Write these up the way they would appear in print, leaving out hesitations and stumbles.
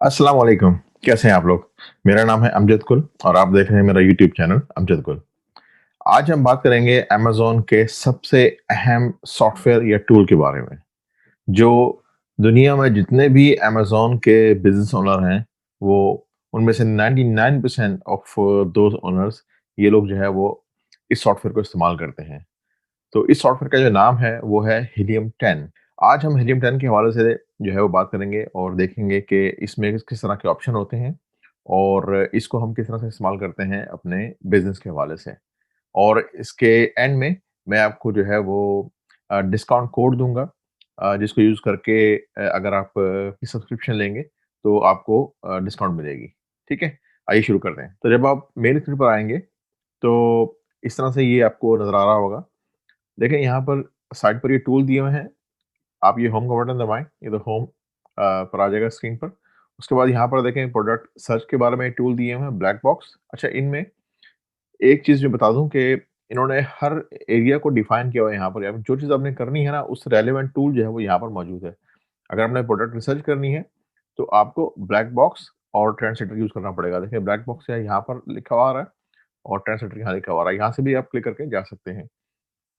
अस्सलाम वालेकुम। कैसे हैं आप लोग? मेरा नाम है अमजद कुल और आप देख रहे हैं मेरा यूट्यूब चैनल अमजद कुल। आज हम बात करेंगे अमेज़न के सबसे अहम सॉफ्टवेयर या टूल के बारे में, जो दुनिया में जितने भी अमेज़न के बिज़नेस ओनर हैं, वो उनमें से 99% ऑफ दोज़ ओनर्स ये लोग जो है वो इस सॉफ्टवेयर को इस्तेमाल करते हैं। तो इस सॉफ्टवेयर का जो नाम है वो है हीलियम 10। आज हम हीलियम 10 के हवाले से जो है वो बात करेंगे और देखेंगे कि इसमें किस किस तरह के ऑप्शन होते हैं और इसको हम किस तरह से इस्तेमाल करते हैं अपने बिजनेस के हवाले से। और इसके एंड में मैं आपको जो है वो डिस्काउंट कोड दूंगा, जिसको यूज करके अगर आप सब्सक्रिप्शन लेंगे तो आपको डिस्काउंट मिलेगी। ठीक है, आइए शुरू करते हैं। तो जब आप मेन स्क्रीन पर आएंगे तो इस तरह से ये आपको नजर आ रहा होगा। देखें यहाँ पर साइड पर ये टूल दिए हुए हैं, आप ये होम का बटन दबाएँ, ये तो होम पर आ जाएगा स्क्रीन पर। उसके बाद यहाँ पर देखें प्रोडक्ट सर्च के बारे में टूल दिए हुए हैं, ब्लैक बॉक्स। अच्छा, इनमें एक चीज़ मैं बता दूँ कि इन्होंने हर एरिया को डिफाइन किया हुआ है यहाँ पर। या जो चीज़ आपने करनी है ना, उस रेलेवेंट टूल जो है वो यहाँ पर मौजूद है। अगर आपने प्रोडक्ट रिसर्च करनी है, तो आपको ब्लैक बॉक्स और ट्रेंड सेटर यूज़ करना पड़ेगा। देखिए ब्लैक बॉक्स यहाँ पर लिखा हुआ आ रहा है और ट्रेंड सेटर यहाँ लिखा हुआ आ रहा है। यहाँ से भी आप क्लिक करके जा सकते हैं।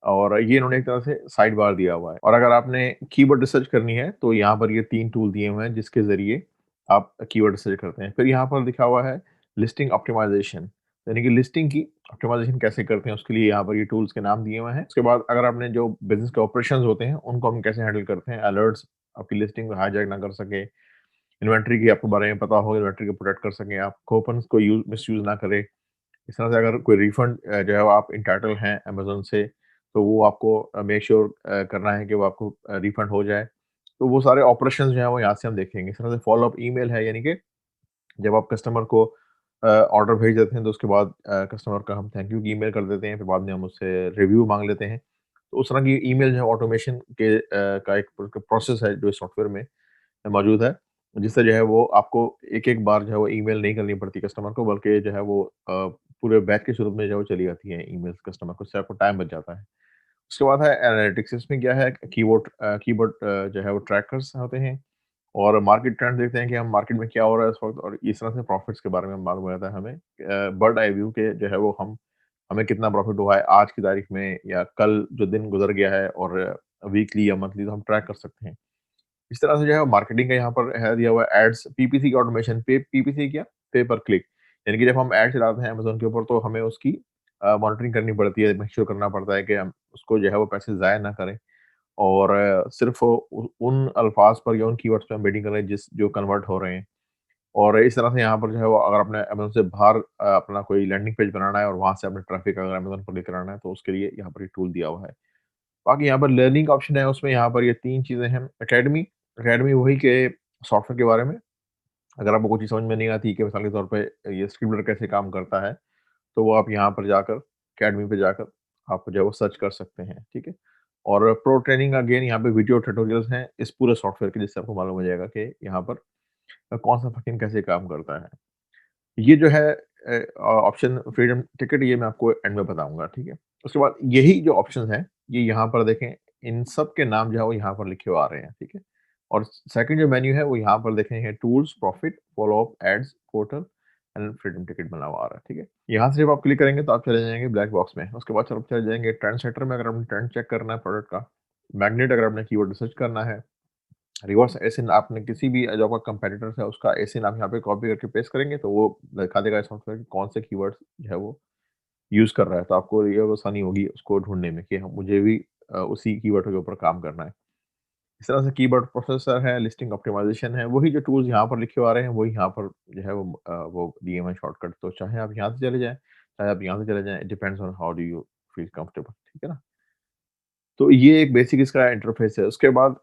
और ये इन्होंने एक तरह से साइड बार दिया हुआ है। और अगर आपने कीवर्ड रिसर्च करनी है तो यहाँ पर ये 3 टूल दिए हुए हैं जिसके ज़रिए आप कीवर्ड रिसर्च करते हैं। फिर यहाँ पर लिखा हुआ है लिस्टिंग ऑप्टिमाइज़ेशन, यानी कि लिस्टिंग की ऑप्टिमाइज़ेशन कैसे करते हैं उसके लिए यहाँ पर ये टूल्स के नाम दिए हुए हैं। उसके बाद अगर आपने जो बिज़नेस के ऑपरेशंस होते हैं उनको हम कैसे हैंडल करते हैं, अलर्ट्स आपकी लिस्टिंग को हाईजैक ना कर सके, इन्वेंटरी की आपको बारे में पता हो, इन्वेंटरी को प्रोटेक्ट कर सकें आप, कूपन्स को मिसयूज़ ना करें। इस तरह से अगर कोई रिफंड जो है वो आप एंटाइटल हैं अमेज़न से, तो वो आपको मेक श्योर करना है कि वो आपको रिफंड हो जाए। तो वो सारे ऑपरेशंस जो हैं वो यहाँ से हम देखेंगे। इस तरह से फ़ॉलो अप ईमेल है, यानी कि जब आप कस्टमर को ऑर्डर भेज देते हैं तो उसके बाद कस्टमर का हम थैंक यू की ईमेल कर देते हैं, फिर बाद में हम उससे रिव्यू माँग लेते हैं। तो उस तरह की ईमेल जो है ऑटोमेशन के का एक प्रोसेस है जो इस सॉफ्टवेयर में मौजूद है, जिससे जो है वो आपको एक-एक बार जो है वो ईमेल नहीं करनी पड़ती कस्टमर को, बल्कि जो है वो पूरे बैच के स्वरूप में जो है वो चली जाती है ईमेल्स कस्टमर को, इससे आपको टाइम बच जाता है। उसके बाद है एनालिटिक्स, इसमें क्या है कीवर्ड जो है वो ट्रैकर्स होते हैं और मार्केट ट्रेंड देखते हैं कि हम मार्केट में क्या हो रहा है इस वक़्त, और इस तरह से प्रॉफिट्स के बारे में मालूम रहता है हमें। बर्ड आई व्यू के जो है वो हमें कितना प्रॉफिट हुआ है आज की तारीख में या कल जो दिन गुज़र गया है, और वीकली या मंथली तो हम ट्रैक कर सकते हैं। इस तरह से जो है मार्केटिंग का यहाँ पर है दिया हुआ है, एड्स, पीपीसी की ऑटोमेशन, पीपीसी क्या? पे पर क्लिक। यानी कि जब हम एड चलाते हैं अमेज़न के ऊपर तो हमें उसकी मॉनिटरिंग करनी पड़ती है, मेक श्योर करना पड़ता है कि हम उसको जो है वो पैसे ज़ाया ना करें, और सिर्फ़ उन अल्फ़ाज़ पर या उन कीवर्ड्स पे हम बिडिंग करें जो कन्वर्ट हो रहे हैं। और इस तरह से यहाँ पर जो है वो अगर आपने अमेज़न से बाहर अपना कोई लैंडिंग पेज बनाना है और वहाँ से अपने ट्रैफ़िक अगर अमेज़न पर लेकर आना है तो उसके लिए यहाँ पर ये टूल दिया हुआ है। बाकी यहाँ पर लर्निंग का ऑप्शन है, उसमें यहाँ पर ये 3 चीज़ें हैं। अकेडमी, अकेडमी वही के सॉफ्टवेयर के बारे में। अगर आपको कोई चीज़ समझ में नहीं आती कि मिसाल के तौर पे ये स्क्रिप्टर कैसे काम करता है, तो वो आप यहाँ पर जाकर अकेडमी पे जाकर आप जो है वो सर्च कर सकते हैं, ठीक है? और प्रो ट्रेनिंग अगेन यहाँ पे वीडियो ट्यूटोरियल्स हैं इस पूरे सॉफ्टवेयर के, जिससे आपको मालूम हो जाएगा कि यहाँ पर कौन-सा फंक्शन कैसे काम करता है। ये जो है ऑप्शन फ्रीडम टिकट, ये मैं आपको एंड में बताऊँगा, ठीक है? उसके बाद यही जो ऑप्शंस हैं, ये यहाँ पर देखें, इन सब के नाम जो है वो यहाँ पर लिखे हुए आ रहे हैं, ठीक है? और सेकंड जो मेन्यू है वो यहाँ पर देखें है tools, profit, follow up, ads, portal and freedom ticket बना हुआ आ रहा है, ठीक है? यहाँ से जब आप क्लिक करेंगे तो आप चले जाएँगे ब्लैक बॉक्स में। उसके बाद आप चले जाएँगे ट्रेंड सेटर में, अगर आपने ट्रेंड चेक करना है प्रोडक्ट का। मैग्नेट, अगर आपने कीवर्ड रिसर्च करना है। रिवर्स एसिन, आपने किसी भी जो आपका कंपेटिटर्स है उसका एसिन आप यहाँ पे कॉपी करके पेस्ट करेंगे तो वो दिखा देगा सॉफ्टवेयर कि कौन से कीवर्ड्स जो है वो यूज़ कर रहा है। तो आपको ये आसानी होगी उसको ढूँढने में कि हाँ, मुझे भी उसी कीवर्ड के ऊपर काम करना है। इस तरह से कीवर्ड प्रोसेसर है, लिस्टिंग ऑप्टिमाइज़ेशन है, वही जो टूल्स यहाँ पर लिखे हुए आ रहे हैं, वही यहाँ पर जो है वो दिए हुए हैं शॉर्टकट। तो चाहे आप यहाँ से चले जाएँ, चाहे आप यहाँ से चले जाएँ, it depends on how do you feel comfortable, ठीक है ना? तो ये एक बेसिक इसका इंटरफ़ेस है। उसके बाद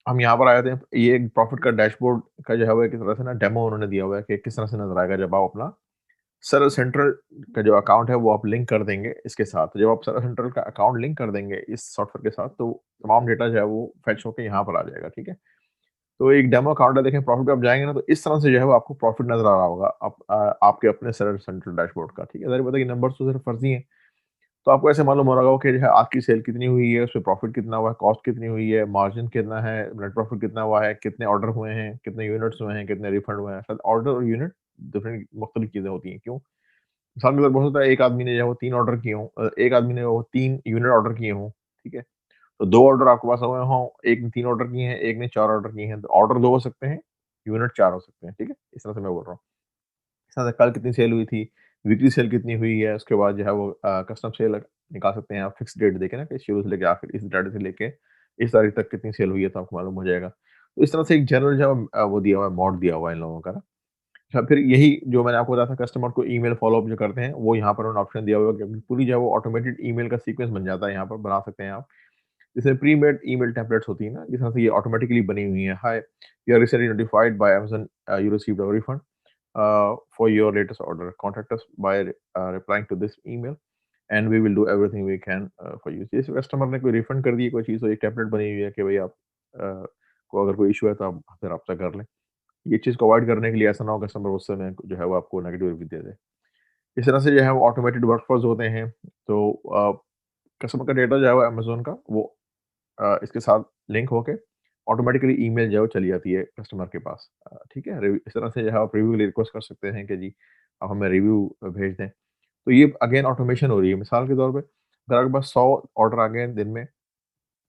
हम यहाँ पर आ जाते हैं, ये एक प्रॉफ़िट का डैशबोर्ड का जो है वो एक तरह से ना डेमो उन्होंने दिया हुआ है कि किस तरह से नज़र आएगा जब आप अपना सर्वर सेंट्रल का जो अकाउंट है वो आप लिंक कर देंगे इसके साथ। तो जब आप सर्वर सेंट्रल का अकाउंट लिंक कर देंगे इस सॉफ्टवेयर के साथ, तो तमाम डेटा जो है वो फेच होके यहाँ पर आ जाएगा, ठीक है? तो एक डेमो अकाउंट है, देखें प्रॉफ़िट पे आप जाएँगे ना तो इस तरह से जो है वो आपको प्रॉफ़िट नज़र आ रहा होगा आपके अपने सर्वर सेंट्रल डैशबोर्ड का, ठीक है? ज़ाहिर-सी बात है कि नंबर्स तो सिर्फ़ फर्ज़ी हैं। तो आपको ऐसे मालूम हो रहा होगा कि जो है आज की सेल कितनी हुई है, उसमें प्रॉफ़िट कितना हुआ है, कॉस्ट कितनी हुई है, मार्जिन कितना है, नेट प्रॉफ़िट कितना हुआ है, कितने ऑर्डर हुए हैं, कितने यूनिट्स हुए हैं, कितने रिफंड हुए हैं। शायद ऑर्डर और यूनिट डिफरेंट मुख्तलिफ चीज़ें होती हैं, क्यों? मिसाल के तौर पर हो सकता है एक आदमी ने जो है वो 3 ऑर्डर किए हों, एक आदमी ने वो 3 यूनिट ऑर्डर किए हों, ठीक है? तो 2 ऑर्डर आपके पास हुए हों, एक ने 3 ऑर्डर किए हैं, एक ने 4 ऑर्डर किए हैं, तो ऑर्डर 2 हो सकते हैं, यूनिट 4 हो सकते हैं, ठीक है? इस तरह से मैं बोल रहा हूँ। इस तरह से कल कितनी सेल हुई थी, वीकली सेल कितनी हुई है, उसके बाद जो है वो कस्टम सेल निकाल सकते हैं आप, फिक्स डेट देके ना कि शुरू से लेके आखिर इस डेट से लेके इस तारीख तक कितनी सेल हुई है, तो आपको मालूम हो जाएगा। तो इस तरह से एक जनरल जो है वो दिया हुआ है, मॉड दिया हुआ है इन लोगों का ना। अच्छा, फिर यही जो मैंने आपको बताया था कस्टमर को ईमेल फ़ॉलो-अप जो करते हैं, वो यहाँ पर उन्होंने ऑप्शन दिया हुआ है कि पूरी जो है वो ऑटोमेटेड ईमेल का सीक्वेंस बन जाता है, यहाँ पर बना सकते हैं आप। जैसे प्री-मेड ईमेल टेम्पलेट्स होती है ना, जिस तरह से ये ऑटोमेटिकली बनी हुई हैं। Hi, you are recently notified by Amazon you received a refund for your latest order. Contact us by replying to this email and we will do everything we can for you. जैसे customer ने कोई refund कर दी है कोई चीज़, तो एक template बनी हुई है कि भई आप को अगर कोई इश्यू है तो आप हमसे राब्ता कर लें। ये चीज़ को अवॉइड करने के लिए ऐसा ना हो कस्टमर गुस्से में जो है वो आपको नेगेटिव रिव्यू दे दे। इस तरह से जो है वो ऑटोमेटेड वर्कफ़्लोज़ होते हैं। तो कस्टमर का डेटा जो है वो अमेज़न का वो इसके साथ लिंक होके ऑटोमेटिकली ईमेल जो है वो चली जाती है कस्टमर के पास। ठीक है? इस तरह से जो है आप रिव्यू के लिए रिक्वेस्ट कर सकते हैं कि जी आप हमें रिव्यू भेज दें। तो ये अगेन ऑटोमेशन हो रही है। मिसाल के तौर पे अगर आपके पास 100 ऑर्डर आ गए हैं दिन में,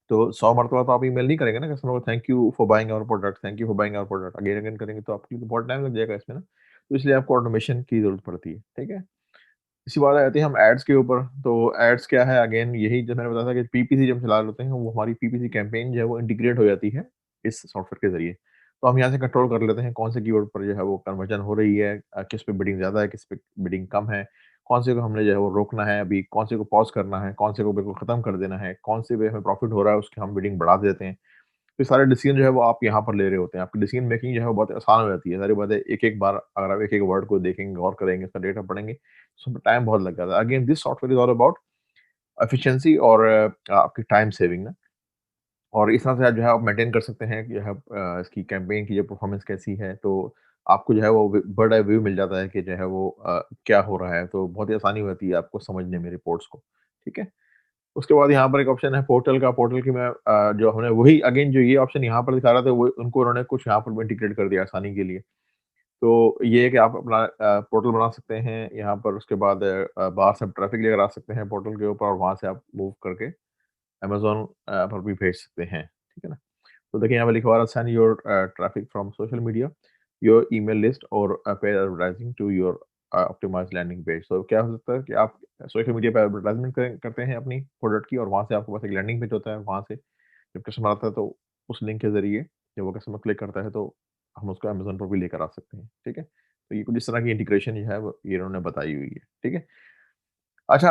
तो 100 मरतबा तो आप ईमेल नहीं करेंगे ना कस्टमर को, thank you for buying our product, thank you for buying our product, again again करेंगे तो आपके लिए तो बहुत टाइम लग जाएगा इसमें ना। तो इसलिए आपको ऑटोमेशन की ज़रूरत पड़ती है। ठीक है? इसी बात आ जाती है हम एड्स के ऊपर। तो एड्स क्या है, अगेन यही जो मैंने बताया था कि पीपीसी जब चला रहे होते हैं, वो हमारी पीपीसी कैंपेन जो है वो इंटीग्रेट हो जाती है इस सॉफ्टवेयर के ज़रिए। तो हम यहाँ से कंट्रोल कर लेते हैं कौन से कीवर्ड पर जो है वो कन्वर्जन हो रही है, किस पे बिडिंग ज़्यादा है, किस पे बिडिंग कम है, कौन से को हमने जो है वो रोकना है अभी, कौन से को पॉज़ करना है, कौन से को बिल्कुल खत्म कर देना है, कौन से पे हमें प्रॉफिट हो रहा है उसकी हम बिडिंग बढ़ा देते हैं। तो ये सारे डिसीजन जो है वो आप यहाँ पर ले रहे होते हैं। आपकी डिसीजन मेकिंग जो है वो बहुत आसान हो जाती है। ज़ाहिर बात है एक-एक बार अगर आप एक-एक वर्ड को देखेंगे, गौर करेंगे, उसका डेटा पढ़ेंगे, तो उसमें टाइम बहुत लग जाता है। Again this software is all about efficiency और आपकी टाइम सेविंग ना। और इस तरह से आप जो है आप मेंटेन कर सकते हैं कि जो है इसकी कैंपेन की जो परफॉर्मेंस कैसी है, तो आपको जो है वो बर्ड आई व्यू मिल जाता है कि जो है वो क्या हो रहा है, तो बहुत ही आसानी होती है आपको समझने में रिपोर्ट्स को। ठीक है? उसके बाद यहाँ पर एक ऑप्शन है पोर्टल का, पोर्टल की मैं जो हमने वही अगेन जो ये ऑप्शन यहाँ पर दिखा रहा था, वो उनको उन्होंने कुछ यहाँ पर भी इंटीग्रेट कर दिया आसानी के लिए। तो ये है कि आप अपना पोर्टल बना सकते हैं यहाँ पर, उसके बाद बाहर से आप ट्रैफिक लेकर आ सकते हैं पोर्टल के ऊपर और वहाँ से आप मूव करके अमेज़न पर भी भेज सकते हैं। ठीक है ना? तो देखिए यहाँ पे लिखा हुआ है send your traffic from social media, your email list और paid advertising to your optimised landing page. तो क्या हो सकता है कि आप सोशल मीडिया पे एडवर्टाइज़मेंट करते हैं अपनी प्रोडक्ट की और वहाँ से आपके पास एक लैंडिंग पेज होता है, वहाँ से जब कस्टमर आता है तो उस लिंक के ज़रिए जब वो कस्टमर क्लिक करता है तो हम उसको अमेज़न पर भी लेकर आ सकते हैं। ठीक है? तो ये कुछ इस तरह की इंटीग्रेशन जो है वो ये इन्होंने बताई हुई है। ठीक है? अच्छा,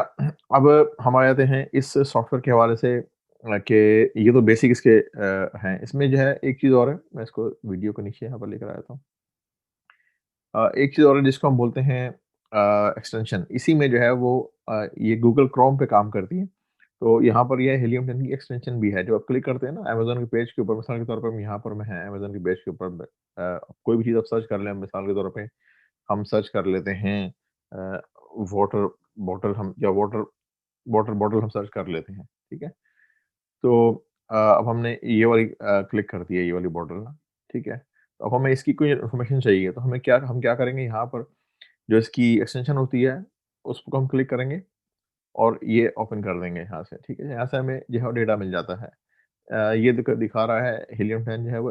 अब हम आ जाते हैं इस सॉफ्टवेयर के हवाले से कि ये तो बेसिक इसके हैं। इसमें जो है एक चीज़ और है, मैं इसको वीडियो के नीचे यहाँ पर लेकर आया था। एक चीज़ और है जिसको हम बोलते हैं एक्सटेंशन। इसी में जो है वो ये गूगल क्रोम पे काम करती है। तो यहाँ पर ये हीलियम 10 की एक्सटेंशन भी है। जब आप क्लिक करते हैं ना अमेज़न के पेज के ऊपर, मिसाल के तौर पे हम यहाँ पर मैं हैं अमेज़न के पेज के ऊपर कोई भी चीज़ आप सर्च कर लें, मिसाल के तौर पे हम सर्च कर लेते हैं अ, वाटर बॉटल हम या वाटर वाटर बॉटल हम सर्च कर लेते हैं, ठीक है? तो अब हमने ये वाली क्लिक कर दी है ये वाली बॉटल ना, ठीक है? तो अब हमें इसकी कोई इन्फॉर्मेशन चाहिए तो हम क्या करेंगे यहाँ पर जो इसकी एक्सटेंशन होती है, उसको हम क्लिक करेंगे और ये ओपन कर देंगे यहाँ से, ठीक है? यहाँ से हमें जो है डेटा मिल जाता है। ये दिखा रहा है हीलियम 10 जो है वो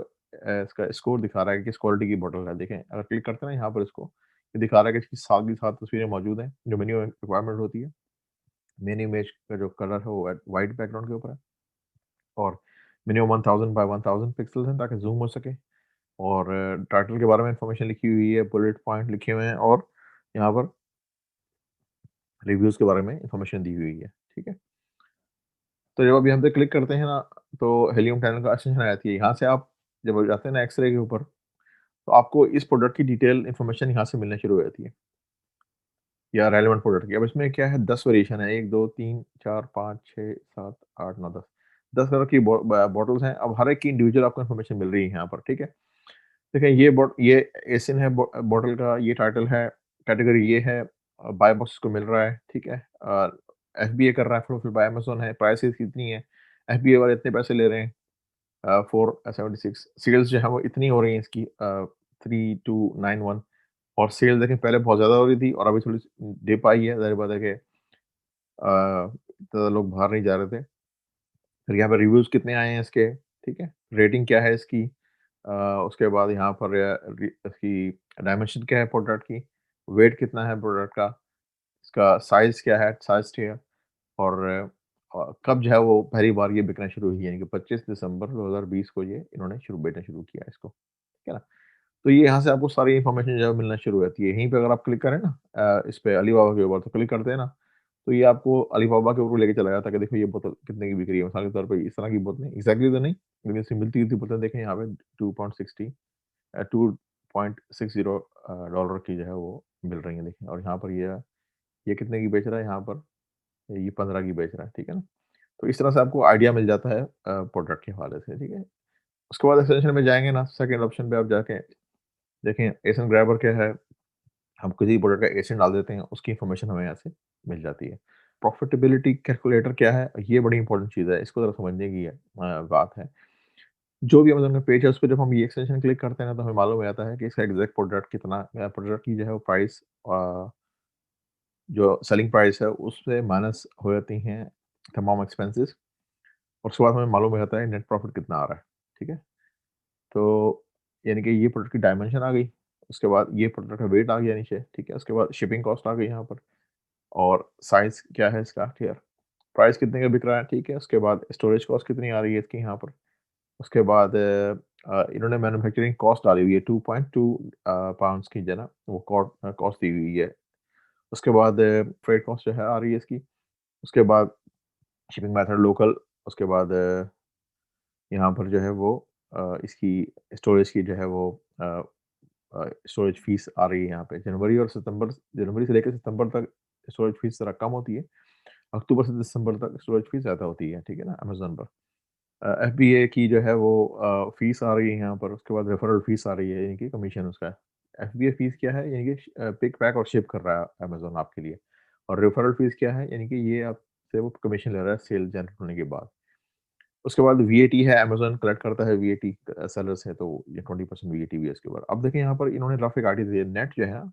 इसका स्कोर दिखा रहा है कि किस क्वालिटी की बॉटल है। देखें अगर क्लिक करते हैं ना यहाँ पर इसको, ये दिखा रहा है कि इसकी साथ की साथ तस्वीरें मौजूद हैं, जो मिनिमम रिक्वायरमेंट होती है। मेन इमेज का जो कलर है वो व्हाइट बैकग्राउंड के ऊपर है और मिनिमम 1000 बाय 1000 पिक्सेल्स हैं ताकि ज़ूम हो सके और टाइटल के बारे में इन्फॉर्मेशन लिखी हुई है, बुलेट पॉइंट लिखे हुए हैं और यहाँ पर रिव्यूज़ के बारे में इन्फॉर्मेशन दी हुई है, ठीक है? तो जब आप यहाँ पे क्लिक करते हैं ना, तो हीलियम 10 का एक्सटेंशन आ जाती है। यहाँ से आप जब जाते हैं ना एक्स-रे के ऊपर, तो आपको इस प्रोडक्ट की डिटेल इन्फॉर्मेशन यहाँ से मिलना शुरू हो जाती है या रेलेवेंट प्रोडक्ट की। अब इसमें क्या है 10 वेरिएशन है 1, 2, 3, 4, 5, 6, 7, 8, 9, 10। 10 कलर की बॉटल्स हैं। अब हर एक की इंडिविजुअल आपको इन्फॉर्मेशन मिल रही है यहाँ पर, ठीक है? देखिए ये एसिन है बॉटल का, ये टाइटल है, कैटेगरी ये है, बाय बॉक्स को मिल रहा है, ठीक है? FBA कर रहा है, फुलफिल्ड बाय अमेज़न है, प्राइसेज़ कितनी है, FBA वाले इतने पैसे ले रहे हैं, 476 सेल्स जो है वो इतनी हो रही है इसकी, 3291, और सेल देखें पहले बहुत ज़्यादा हो रही थी और अभी थोड़ी डिप आई है, ज़ाहिर बात है कि ज़्यादा लोग बाहर नहीं जा रहे थे। फिर यहाँ पे रिव्यूज़ कितने आए हैं इसके, ठीक है? रेटिंग क्या है इसकी? उसके बाद यहाँ पर इसकी डायमेंशन क्या है प्रोडक्ट की? वेट कितना है प्रोडक्ट का? इसका साइज़ क्या है? साइज़ टियर, और कब जो है वो पहली बार ये बिकना शुरू हुई है, यानी कि 25 दिसंबर 2020 को ये इन्होंने बेचना शुरू किया इसको, ठीक है ना? तो ये यहाँ से आपको सारी इन्फॉर्मेशन जो है मिलना शुरू हो जाती है। यहीं पे अगर आप क्लिक करें ना, इस पे अलीबाबा के ऊपर तो क्लिक करते हैं ना, तो ये आपको अलीबाबा के ऊपर लेके चला जाता है कि देखो ये बोतल कितने की बिक रही है। मिसाल के तौर पे इस तरह की बोतलें एग्ज़ैक्टली तो नहीं, लेकिन इससे मिलती-जुलती बोतलें देखें यहाँ पे 2.60 $2.60 डॉलर की जो है वो मिल रही हैं देखिए, और यहाँ पर ये कितने की बेच रहा है यहाँ पर, ये 15 की बेच रहा है, ठीक है ना? तो इस तरह से आपको आइडिया मिल जाता है प्रोडक्ट के हवाले से, ठीक है? उसके बाद एक्सटेंशन में जाएँगे ना, सेकंड ऑप्शन पे आप जाके देखें एसन ग्रैबर क्या है, हम किसी प्रोडक्ट का एसिड डाल देते हैं, उसकी इन्फॉर्मेशन हमें यहाँ से मिल जाती है। प्रॉफिटेबिलिटी कैलकुलेटर क्या है? ये बड़ी इंपॉर्टेंट चीज़ है, इसको ज़रा समझने की बात है। जो भी अमेज़न का पेज है, उस पे जब हम ये एक्सटेंशन क्लिक करते हैं ना, तो हमें मालूम हो जाता है कि इसका एग्ज़ैक्ट प्रोडक्ट कितना, प्रोडक्ट की जो है वो प्राइस, जो सेलिंग प्राइस है, उससे माइनस हो जाती हैं तमाम एक्सपेंसेस, और उसके बाद हमें मालूम हो जाता है नेट प्रॉफिट कितना आ रहा है, ठीक है? तो यानी कि ये प्रोडक्ट की डायमेंशन आ गई, उसके बाद ये प्रोडक्ट का वेट आ गया नीचे, ठीक है? उसके बाद शिपिंग कॉस्ट आ गई यहाँ पर, और साइज़ क्या है इसका, ठीक है? प्राइस कितने का बिक रहा है, ठीक है? उसके बाद स्टोरेज कॉस्ट कितनी आ रही है इसकी यहाँ पर। उसके बाद इन्होंने मैन्युफैक्चरिंग कॉस्ट डाली हुई है 2.2 पाउंड्स की जो है ना, वो कॉस्ट दी हुई है। उसके बाद फ्रेट कॉस्ट जो है आ रही है इसकी। उसके बाद शिपिंग मेथड लोकल, उसके बाद यहाँ पर जो है वो इसकी स्टोरेज की जो है वो स्टोरेज फीस आ रही है यहाँ पे। जनवरी से लेकर सितंबर तक स्टोरेज फीस ज़रा कम होती है। अक्टूबर से दिसंबर तक स्टोरेज फीस ज़्यादा होती है, ठीक है ना, अमेज़न पर। एफबीए की जो है वो फीस आ रही है यहाँ पर, उसके बाद रेफरल फीस आ रही है, यानी कि कमीशन उसका। एफबीए फीस क्या है? यानी कि पिक, पैक और शिप कर रहा है अमेज़न आपके लिए। और रेफरल फीस क्या है? यानी कि ये आपसे वो कमीशन ले रहा है सेल जनरेट होने के बाद। उसके बाद वीएटी है, अमेज़न कलेक्ट करता है वीएटी, सेलर से, तो ये 20% वीएटी भी है इसके ऊपर। अब देखिए यहाँ पर इन्होंने रफ एक आइडिया दी है, नेट जो है ना,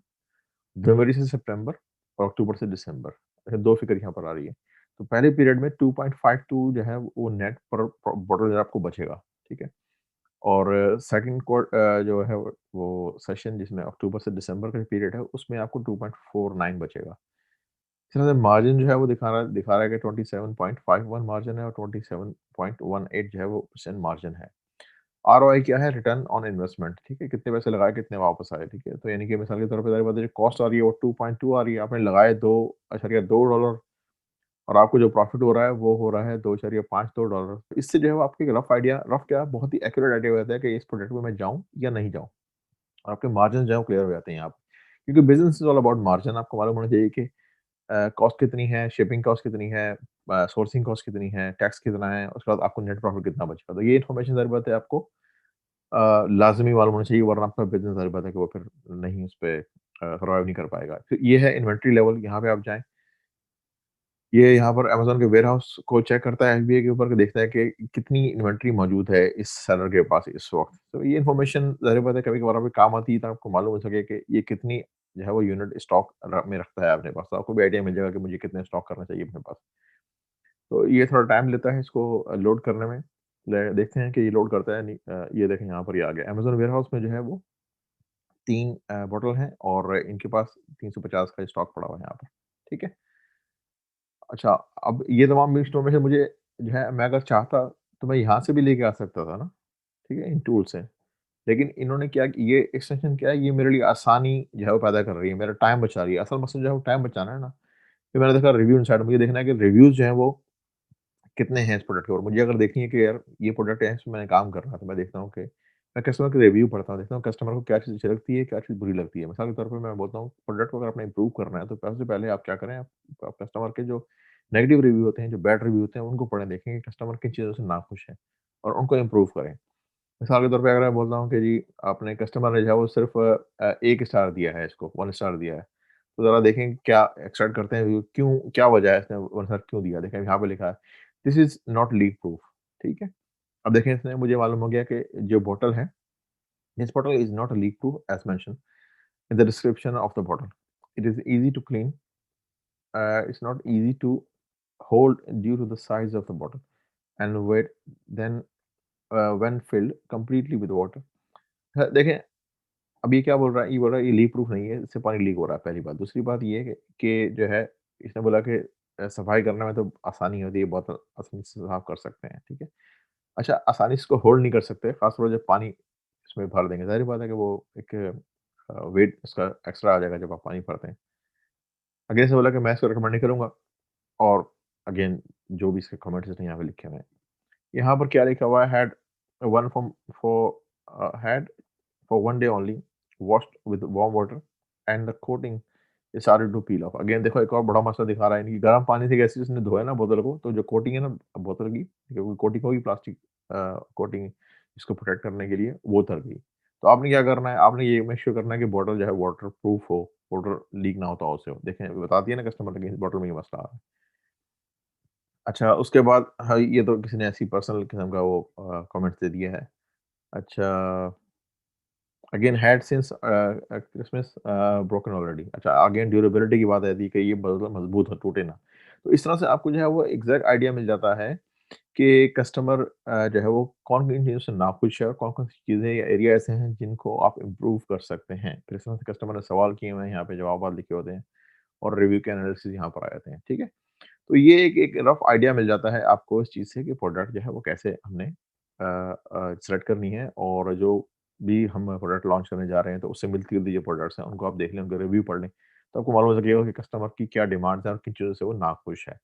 जनवरी से सितंबर और अक्टूबर से दिसंबर, अच्छा 2 फिगर यहाँ पर आ रही है। तो पहले पीरियड में 2.52 जो है वो नेट पर बॉटल जो है आपको बचेगा, ठीक है? और सेकंड जो है वो सेशन जिसमें अक्टूबर से दिसंबर का पीरियड है, उसमें आपको 2.49 बचेगा। इसी तरह से मार्जिन जो है वो दिखा रहा है कि 27.51 मार्जिन है, और 27.18 जो है वो परसेंट मार्जिन है। आरओआई क्या है? रिटर्न ऑन इन्वेस्टमेंट, ठीक है? कितने पैसे लगाए, कितने वापस आए, ठीक है? तो यानी कि मिसाल के तौर पे ज़ाहिर बात है जो कॉस्ट आ रही है वो 2.2 आ रही है, आपने लगाए 2.2 और आपको जो प्रॉफिट हो रहा है वो हो रहा है 2.52 डॉलर। इससे जो है वो आपको एक रफ आइडिया, रफ क्या, बहुत ही एक्यूरेट आइडिया हो जाता है कि इस प्रोडक्ट में मैं जाऊँ या नहीं जाऊँ, और आपके मार्जिन जो है वो क्लियर हो जाते हैं यहाँ पे। क्योंकि business is all about margin, आपको मालूम होना चाहिए कि कॉस्ट कितनी है, शिपिंग कॉस्ट कितनी है, सोर्सिंग कॉस्ट कितनी है, टैक्स कितना है, उसके बाद आपको नेट प्रॉफिट कितना बचेगा। तो ये इन्फॉर्मेशन ज़ाहिर बात है आपको लाज़मी मालूम होना चाहिए, वरना आपका बिज़नेस ज़ाहिर बात है कि वो फिर नहीं उस पे सर्वाइव नहीं कर पाएगा। फिर ये है इन्वेंटरी लेवल, यहाँ पे आप जाएँ। ये यहाँ पर अमेज़न के वेयरहाउस को चेक करता है एफबीए के ऊपर, कि देखता है कि कितनी इन्वेंटरी मौजूद है इस सेलर के पास इस वक़्त। तो ये इन्फॉर्मेशन ज़ाहिर बात है कभी-कभार आपको काम आती है, तो आपको मालूम हो सके कि ये कितनी जो है वो यूनिट स्टॉक में रखता है अपने पास। तो आपको भी आइडिया मिल जाएगा कि मुझे कितने स्टॉक करना चाहिए अपने पास। तो ये थोड़ा टाइम लेता है इसको लोड करने में। ले देखते हैं कि ये लोड करता है नहीं। ये देखें यहाँ पर ये आ गया। अमेज़न वेयरहाउस में जो है वो 3 बॉटल हैं, और इनके पास 350 का स्टॉक पड़ा हुआ है यहाँ पर। ठीक है? अच्छा, अब ये तमाम स्टोर में से मुझे जो है, मैं अगर चाहता तो मैं यहाँ से भी लेके आ सकता था ना, ठीक है? इन टूल से। लेकिन इन्होंने क्या, ये एक्सटेंशन क्या है, ये मेरे लिए आसानी जो है वो पैदा कर रही है, मेरा टाइम बचा रही है। असल मकसद जो है वो टाइम बचाना है ना। फिर मैंने देखा रिव्यू इनसाइड, मुझे देखना है कि रिव्यूज़ जो हैं वो कितने हैं इस प्रोडक्ट के, और मुझे अगर देखनी है कि यार ये प्रोडक्ट है, इसमें मैंने काम करना है, तो मैं देखता हूँ कि मैं कस्टमर के रिव्यू पढ़ता हूँ, देखता हूँ कस्टमर को क्या चीज़ अच्छी लगती है, क्या चीज़ बुरी लगती है। मिसाल के तौर पे मैं बोलता हूँ प्रोडक्ट को अगर आपने इम्प्रूव करना है, तो सबसे पहले आप क्या करें, आप कस्टमर के जो नेगेटिव रिव्यू होते हैं, जो बैड रिव्यू होते हैं, उनको पढ़ें, देखें कि कस्टमर किन चीज़ों से नाखुश है, और उनको इम्प्रूव करें। मिसाल के तौर पे अगर मैं बोलता हूँ कि जी आपने कस्टमर ने जो है वो सिर्फ़ 1 स्टार दिया है इसको, 1 स्टार दिया है। तो ज़रा देखें कि क्या एक्सट्रैक्ट करते हैं, वो क्यों, क्या वजह है इसने 1 स्टार क्यों दिया? देखें यहाँ पे लिखा है, this is not leak proof, ठीक है? अब देखें इसमें मुझे मालूम हो गया कि जो बॉटल है, this bottle is not leak proof as mentioned in the description of the bottle. It is easy to clean, it's not easy to hold due to the size of the bottle and weight then when filled completely with water। देखें अब ये क्या बोल रहा है, ये बोल रहा है ये लीक प्रूफ नहीं है, इससे पानी लीक हो रहा है, पहली बात। दूसरी बात ये है कि जो है इसने बोला कि सफाई करने में तो आसानी होती है, बोतल आसानी से साफ कर सकते हैं, ठीक है। अच्छा, आसानी से इसको होल्ड नहीं कर सकते, खासतौर पर जब पानी इसमें भर देंगे, जाहिर बात है कि वो एक वेट उसका एक्स्ट्रा आ जाएगा जब आप पानी भरते हैं। आगे से बोला कि मैं इसको रिकमेंड नहीं करूंगा। और अगेन जो भी इसके कमेंट्स हैं यहाँ पे लिखे हुए हैं, यहाँ पर क्या लिखा हुआ है, had one from for had for one day only washed with warm water and the coating started to peel off. Again देखो एक और बड़ा मसला दिखा रहा है इनकी, गर्म पानी से कैसे उसने धोया ना बोतल को, तो जो कोटिंग है ना बोतल की, कोटिंग होगी प्लास्टिक कोटिंग इसको प्रोटेक्ट करने के लिए, वो उतर गई। तो आपने क्या करना है, आपने ये मेक श्योर करना है कि बॉटल जो है वाटर प्रूफ हो, वाटर लीक ना होता हो उससे। देखें बताती है ना कस्टमर कि इस बॉटल में ये मसला आ रहा है। अच्छा, उसके बाद हाँ, ये तो किसी ने ऐसी पर्सनल किस्म का वो कमेंट्स दे दिया है। अच्छा, again had since Christmas broken already. अच्छा, अगेन ड्यूरेबिलिटी की बात आती है कि ये मतलब मजबूत हो, टूटे ना। तो इस तरह से आपको जो है वो एग्ज़ैक्ट आइडिया मिल जाता है कि कस्टमर जो है वो कौन-किन चीज़ों से नाखुश है और कौन-कौन सी चीज़ें या एरिया ऐसे हैं जिनको आप इम्प्रूव कर सकते हैं। फिर इस तरह से कस्टमर ने सवाल किए हुए हैं, यहाँ पे जवाबात लिखे होते हैं और रिव्यू के एनालिसिस यहाँ पर आ जाते हैं, ठीक है? तो ये एक एक रफ़ आइडिया मिल जाता है आपको इस चीज़ से कि प्रोडक्ट जो है वो कैसे हमने सेलेक्ट करनी है, और जो भी हम प्रोडक्ट लॉन्च करने जा रहे हैं तो उससे मिलती-जुलती जो प्रोडक्ट्स हैं उनको आप देख लें, उनके रिव्यू पढ़ लें, तो आपको मालूम हो सकेगा कि कस्टमर की क्या डिमांड्स हैं और किन चीज़ों से वो नाखुश है।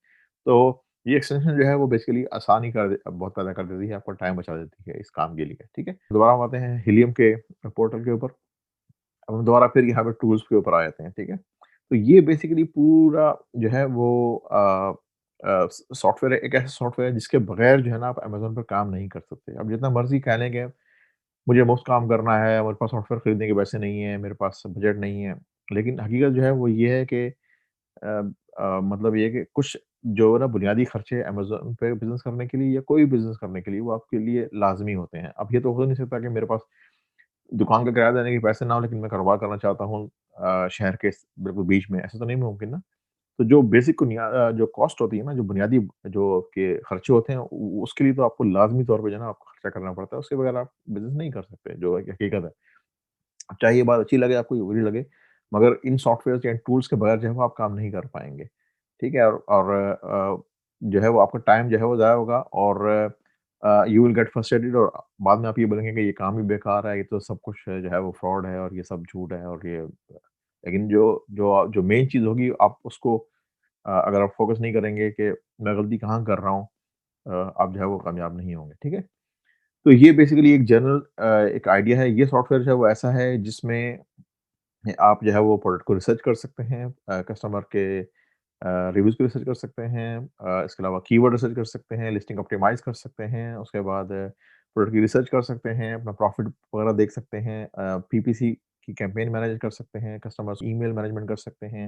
तो ये एक्सटेंशन जो है वो बेसिकली आसानी कर दे बहुत पैदा कर देती है, आपका टाइम बचा देती है इस काम के लिए, ठीक है? दोबारा हम आते हैं हीलियम के पोर्टल के ऊपर। अब हम दोबारा फिर यहाँ पे टूल्स के ऊपर आ जाते हैं, ठीक है? तो ये बेसिकली पूरा जो है वो सॉफ्टवेयर है, एक ऐसा सॉफ्टवेयर है जिसके बगैर जो है ना आप अमेज़न पर काम नहीं कर सकते। अब जितना मर्ज़ी कह लें कि मुझे मुफ़्त काम करना है, मेरे पास सॉफ्टवेयर खरीदने के पैसे नहीं हैं, मेरे पास बजट नहीं है। लेकिन हकीकत जो है वो ये है कि मतलब ये है कि कुछ जो ना बुनियादी खर्चे अमेज़न पे बिज़नेस करने के लिए या कोई बिज़नेस करने के लिए वो आपके लिए लाज़मी होते हैं। अब ये तो हो नहीं सकता कि मेरे पास दुकान का किराया देने के पैसे ना हो लेकिन मैं कारोबार करना चाहता हूँ शहर के बिल्कुल बीच में, ऐसा तो नहीं मुमकिन ना। तो जो बेसिक जो कॉस्ट होती है ना, जो बुनियादी जो के खर्चे होते हैं उसके लिए तो आपको लाज़मी तौर पे जो है ना आपको खर्चा करना पड़ता है, उसके बगैर आप बिज़नेस नहीं कर सकते, जो एक हकीकत है। अब चाहे ये बात अच्छी लगे आपको या बुरी लगे, मगर इन सॉफ्टवेयर्स या टूल्स के बगैर जो है वो आप काम नहीं कर पाएँगे, ठीक है? और जो है वो आपका टाइम जो है वो ज़ाया होगा, और यू विल गेट फ्रस्ट्रेटेड, और बाद में आप ये बोलेंगे कि ये काम ही बेकार है, ये तो सब कुछ जो है वो फ्रॉड है और ये सब झूठ है और ये लेकिन जो मेन चीज़ होगी आप उसको अगर आप फ़ोकस नहीं करेंगे कि मैं गलती कहाँ कर रहा हूँ, आप जो है वो कामयाब नहीं होंगे, ठीक है? तो ये बेसिकली एक जनरल एक आइडिया है। ये सॉफ्टवेयर जो है वो ऐसा है जिसमें आप जो है वो प्रोडक्ट को रिसर्च कर सकते हैं, कस्टमर के रिव्यूज़ को रिसर्च कर सकते हैं, इसके अलावा कीवर्ड रिसर्च कर सकते हैं, लिस्टिंग ऑप्टिमाइज़ कर सकते हैं, उसके बाद प्रोडक्ट की रिसर्च कर सकते हैं, अपना प्रॉफिट वगैरह देख सकते हैं, पीपीसी की कैंपेन मैनेज कर सकते हैं, कस्टमर्स ईमेल मैनेजमेंट कर सकते हैं,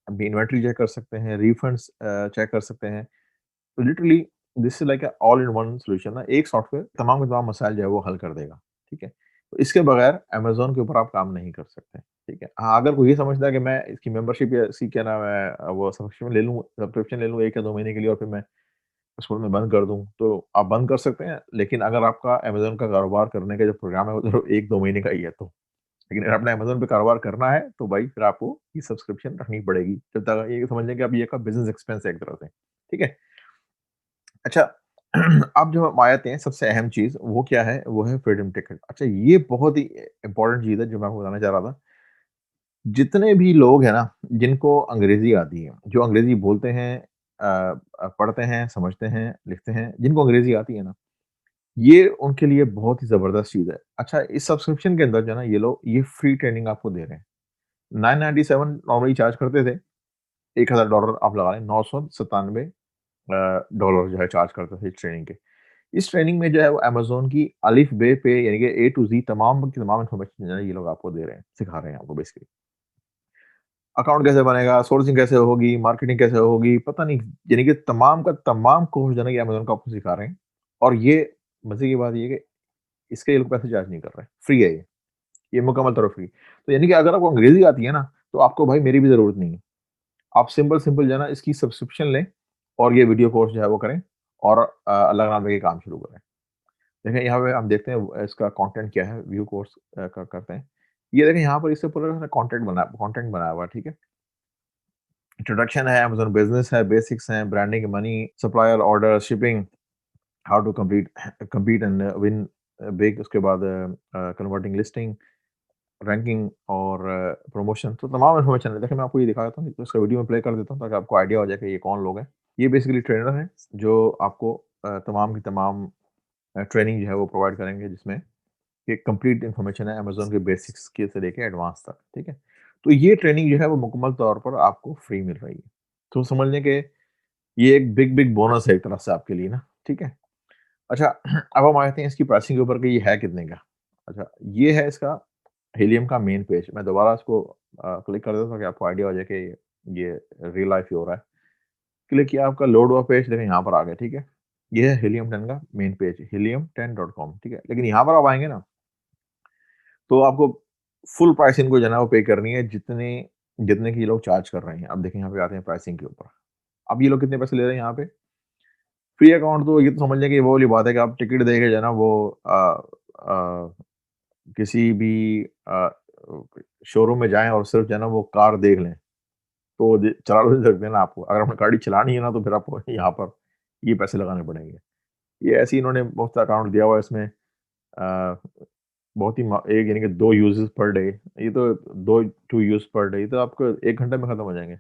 अपनी इन्वेंटरी चेक कर सकते हैं, रिफंड्स चेक कर सकते हैं। तो literally this is like a all in one solution ना, एक सॉफ्टवेयर तमाम के तमाम मसाइल जो है वो हल कर देगा, ठीक है? तो इसके बगैर अमेज़न के ऊपर आप काम नहीं कर सकते, ठीक है? हाँ, अगर कोई ये समझता है कि मैं इसकी मेंबरशिप या इसकी क्या नाम है वो सब्सक्रिप्शन ले लूँ 1 या 2 महीने के लिए और फिर मैं उसको मैं बंद कर दूँ, तो आप बंद कर सकते हैं। लेकिन अगर आपका अमेज़न का कारोबार करने का जो प्रोग्राम है वो सिर्फ़ 1-2 महीने का ही है तो। लेकिन अगर आपने अमेज़न पे कारोबार करना है, तो भाई फिर आपको ये सब्सक्रिप्शन रखनी पड़ेगी। जब तक ये समझ लें कि अब ये आपका बिज़नेस एक्सपेंस है एक तरह से, ठीक है? अच्छा, अब जो हम आ जाते हैं सबसे अहम चीज़ वो क्या है? वो है फ्रीडम टिकट। अच्छा, ये बहुत ही इम्पोर्टेंट चीज़ है जो मैं आपको बताना चाह रहा था। जितने भी लोग हैं ना, जिनको अंग्रेज़ी आती है, जो अंग्रेज़ी बोलते हैं, पढ़ते हैं, समझते हैं, लिखते हैं, जिनको अंग्रेज़ी आती है ना, ये उनके लिए बहुत ही ज़बरदस्त चीज़ है। अच्छा, इस सब्सक्रिप्शन के अंदर जो है ना ये लोग ये फ्री ट्रेनिंग आपको दे रहे हैं। 997 नॉर्मली चार्ज करते थे, $1000 आप लगा लें, 997 डॉलर जो है चार्ज करते थे इस ट्रेनिंग के। इस ट्रेनिंग में जो है वो अमेज़न की अलिफ बे पे यानी कि ए टू ज़ेड तमाम की तमाम इन्फॉर्मेशन जो है ये लोग आपको दे रहे हैं, सिखा रहे हैं आपको बेसिकली। अकाउंट कैसे बनेगा, सोर्सिंग कैसे होगी, मार्केटिंग कैसे होगी, पता नहीं, यानी कि तमाम का तमाम कोर्स जो है ना ये अमेज़न का आपको सिखा रहे हैं। और ये मज़े की बात ये है कि इसके ये लोग पैसे चार्ज नहीं कर रहे हैं, फ्री है ये मुकम्मल तौर पे फ्री। तो यानी कि अगर आपको अंग्रेज़ी आती है ना, तो आपको भाई मेरी भी ज़रूरत नहीं है। आप सिंपल-सिंपल जो है ना इसकी सब्सक्रिप्शन लें और ये वीडियो कोर्स जो है वो करें और अल्लाह का नाम लेके काम शुरू करें। देखें यहाँ पे हम देखते हैं इसका कंटेंट क्या है, व्यू कोर्स करते हैं। ये देखें यहाँ पर इससे पूरा कंटेंट बनाया हुआ है, ठीक है? इंट्रोडक्शन है, अमेज़न बिज़नेस है, बेसिक्स हैं, branding, money, supplier, order, shipping, how to compete and win big, उसके बाद कन्वर्टिंग लिस्टिंग, रैंकिंग और प्रमोशन, तो तमाम इन्फॉर्मेशन है। देखिए मैं आपको ये दिखा देता हूँ, तो इसका वीडियो में प्ले कर देता हूँ ताकि आपको आइडिया हो जाए कि ये कौन लोग हैं। ये बेसिकली ट्रेनर हैं जो आपको तमाम की तमाम ट्रेनिंग जो है वो प्रोवाइड करेंगे, जिसमें ये कंप्लीट इन्फॉर्मेशन है अमेज़न के बेसिक्स के से लेके एडवांस तक, ठीक है? तो ये ट्रेनिंग जो है वो मुकम्मल तौर पर आपको फ्री मिल रही है। तो समझ लें कि ये एक बिग बोनस है एक तरह से आपके लिए ना, ठीक है? अच्छा, अब हम आते हैं इसकी प्राइसिंग के ऊपर कि ये है कितने का? अच्छा, ये है इसका हीलियम का मेन पेज। मैं दोबारा इसको क्लिक कर देता हूँ ताकि आपको आइडिया हो जाए कि ये रियल लाइफ ही हो रहा है। क्लिक किया, आपका लोड हुआ पेज, देखें यहाँ पर आ गया, ठीक है? ये है हीलियम 10 का मेन पेज, helium10.com, ठीक है? लेकिन यहाँ पर आप आएँगे ना, तो आपको फुल प्राइस इनको जो है ना वो पे करनी है, जितने जितने की ये लोग चार्ज कर रहे हैं। अब देखें यहाँ पे आते हैं प्राइसिंग के ऊपर। अब ये लोग कितने पैसे ले रहे हैं यहाँ पे? फ्री अकाउंट तो ये तो समझ लें कि वो वाली बात है कि आप टिकट देके जो है ना वो अ, किसी भी शोरूम में जाएँ और सिर्फ जो है ना वो कार देख लें, तो दे चला तो नहीं सकते ना आपको। अगर आपने गाड़ी चलानी है ना तो फिर आपको यहाँ पर ये पैसे लगाने पड़ेंगे। ये ऐसे ही इन्होंने मुफ्त अकाउंट दिया हुआ है इसमें, अ, बहुत ही एक यानी कि 2 यूज़ेज़ पर डे, ये तो 2 यूज़ पर डे, ये तो आपको 1 घंटे में खत्म हो जाएँगे।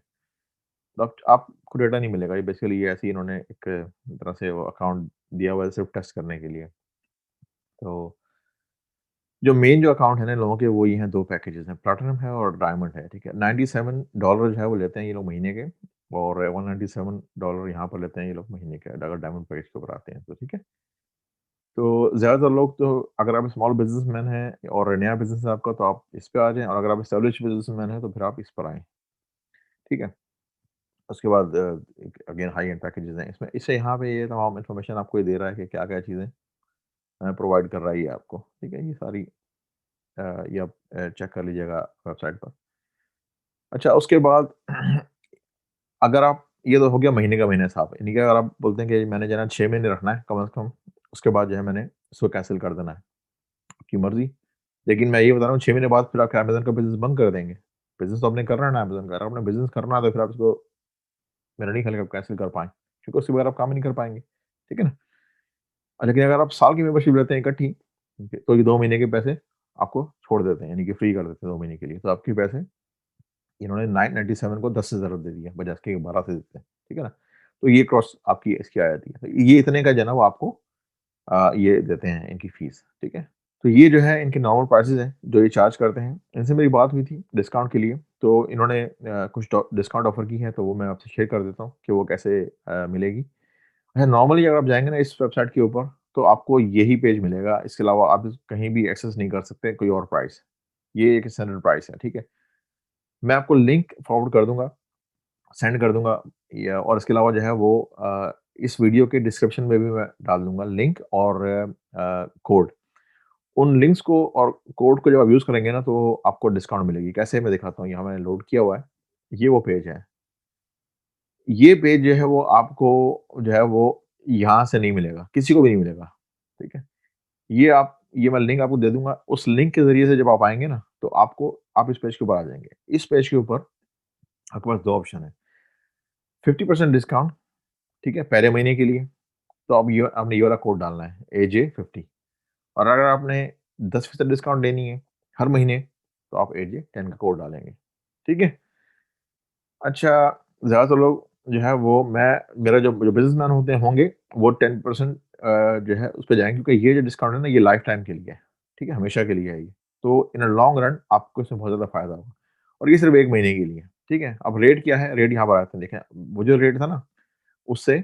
तो आपको डेटा नहीं मिलेगा। ये बेसिकली ये ऐसे ही इन्होंने एक तरह से वो अकाउंट दिया हुआ है सिर्फ टेस्ट करने के लिए। तो जो अकाउंट है ना लोगों के, वो ये हैं 2 पैकेजेज़ हैं, प्लैटिनम है और डायमंड है, ठीक है? $97 जो है वो लेते हैं ये लोग महीने के, और $197 यहाँ पर लेते हैं ये लोग महीने के, अगर डायमंड पैकेज के ऊपर आते हैं तो, ठीक है? तो ज़्यादातर लोग तो, अगर आप स्मॉल बिज़नेसमैन हैं और नया बिज़नेस है आपका, तो आप इस पे आ जाएँ, और अगर आप एस्टेब्लिश्ड बिज़नेसमैन हैं तो फिर आप इस पर आएँ, ठीक है? उसके बाद अगेन हाई एंड पैकेजेज़ हैं इसमें। इससे यहाँ पे ये तमाम इन्फॉर्मेशन आपको ये दे रहा है कि क्या-क्या चीज़ें प्रोवाइड कर रहा है ये आपको, ठीक है? ये सारी ये आप चेक कर लीजिएगा वेबसाइट पर। अच्छा, उसके बाद अगर आप, ये तो हो गया महीने का महीने हिसाब, यानी कि अगर आप बोलते हैं कि मैंने जो है ना 6 महीने रखना है कम से कम, उसके बाद जो है मैंने इसको कैंसल कर देना है, आपकी मर्ज़ी। लेकिन मैं ये बता रहा हूँ 6 महीने बाद फिर आप क्या अमेज़न का बिज़नेस बंद कर देंगे? बिज़नेस तो आपने करना है ना अमेज़न का, अगर आपने बिज़नेस करना है तो फिर आप इसको, मेरा नहीं ख्याल कि आप कैंसल कर पाएँ, क्योंकि उसके बगैर आप काम ही नहीं कर पाएँगे, ठीक है ना? लेकिन अगर आप साल की मेंबरशिप लेते हैं इकट्ठी, ठीक है, तो ये 2 महीने के पैसे आपको छोड़ देते हैं, यानी कि फ्री कर देते हैं 2 महीने के लिए। तो आपके पैसे इन्होंने 997 को 10 से ज़रूर दे दिया, बजाय इसके 12 से देते हैं, ठीक है ना? तो ये कॉस्ट आपकी इसकी आ जाती है। तो ये इतने का जो है ना वो आपको ये देते हैं इनकी फीस, ठीक है? तो ये जो है इनके नॉर्मल प्राइसेज़ हैं, जो ये चार्ज करते हैं। इनसे मेरी बात हुई थी डिस्काउंट के लिए, तो इन्होंने कुछ डिस्काउंट ऑफ़र की है, तो वो मैं आपसे शेयर कर देता हूँ कि वो कैसे मिलेगी। अच्छा, नॉर्मली अगर आप जाएँगे ना इस वेबसाइट के ऊपर, तो आपको यही पेज मिलेगा, इसके अलावा आप कहीं भी एक्सेस नहीं कर सकते कोई और प्राइस। ये एक स्टैंडर्ड प्राइस है, ठीक है? मैं आपको लिंक फॉरवर्ड कर दूँगा, सेंड कर दूँगा, या और इसके अलावा जो है वो इस वीडियो के डिस्क्रिप्शन में भी मैं डाल दूँगा लिंक और कोड। उन लिंक्स को और कोड को जब आप यूज़ करेंगे ना, तो आपको डिस्काउंट मिलेगी। कैसे, मैं दिखाता हूँ, यहाँ मैंने लोड किया हुआ है। ये वो पेज है। ये पेज जो है वो आपको जो है वो यहाँ से नहीं मिलेगा, किसी को भी नहीं मिलेगा, ठीक है? ये मैं लिंक आपको दे दूँगा, उस लिंक के ज़रिए से जब आप आएँगे ना, तो आप इस पेज के ऊपर आ जाएँगे। इस पेज के ऊपर आपके पास 2 ऑप्शन है, 50% डिस्काउंट, ठीक है? पहले महीने के लिए, तो अब ये आपने ये वाला कोड डालना है, AJ50, और अगर आपने 10% डिस्काउंट लेनी है हर महीने, तो आप AJ10 का कोड डालेंगे, ठीक है? अच्छा, ज़्यादातर लोग जो है वो मेरा जो बिज़नेसमैन होंगे, वो 10% जो है उस पे जाएँगे, क्योंकि ये जो डिस्काउंट है ना, ये लाइफ टाइम के लिए है, ठीक है? हमेशा के लिए है ये। तो इन अ लॉन्ग रन आपको इसमें बहुत ज़्यादा फ़ायदा होगा, और ये सिर्फ़ 1 महीने के लिए है, ठीक है? अब रेट क्या है? रेट यहाँ पर आते हैं, देखें, वो जो रेट था ना, उससे